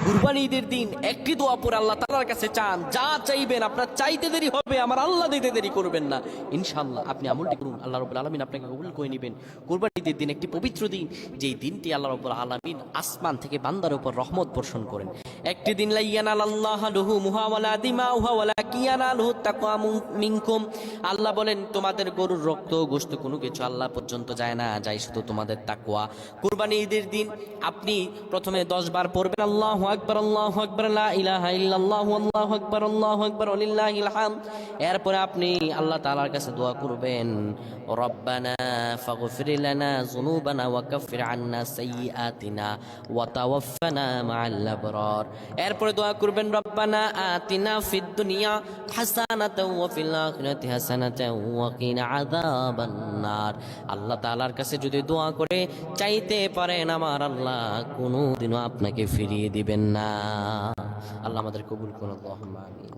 কুরবানি ঈদের দিন একটি দোয়া পড়ে আল্লাহ তাআলার কাছে চান, যা চাইবেন আপনার চাইতে দেরি হবে, আমার আল্লাহ দিতে দেরি করবেন না। ইনশাআল্লাহ আপনি আমলটি করুন, আল্লাহ রাব্বুল আলামিন আপনাকে কবুল করে নেবেন। কুরবানি ঈদের দিন একটি পবিত্র দিন, যেই দিনটি আল্লাহ রাব্বুল আলামিন আসমান থেকে বান্দার উপর রহমত বর্ষণ করেন। একটি দিন লা ইয়ানালাল্লাহু লুহুমুহা ওয়ালা দিমাউহা ওয়ালাকিন ইয়ানালুহু তাকওয়া মিনকুম। আল্লাহ বলেন তোমাদের গরুর রক্ত গোশত কোনো কিছু আল্লাহ পর্যন্ত যায় না, যায় শুধু তোমাদের তাকওয়া। কুরবানি ঈদের দিন আপনি প্রথমে 10 বার পড়বেন আল্লাহু আকবার আল্লাহু আকবার লা ইলাহা ইল্লাল্লাহু আল্লাহু আকবার ওয়ালিল্লাহিল হামদ। এরপরে আপনি আল্লাহ তাআলার কাছে দোয়া করবেন, রব্বানা ফাগফির লানা যুনুবানা ওয়া কাফির আন্না সাইয়্যাতিনা ওয়া তাওয়াফফানা মা'আল আবরার। এরপরে দোয়া করবেন, রব্বানা আতিনা ফিদ দুনিয়া হাসানাতাও ওয়া ফিল আখিরাতি হাসানাতাও ওয়া কিনা আযাবান নার। আল্লাহ তাআলার কাছে যদি দোয়া করে চাইতে পারেন, আমার আল্লাহ কোনোদিনও আপনাকে ফিরিয়ে দিবেন না। আল্লাহ আমাদের কবুল করুন, আল্লাহুম্মা আমিন।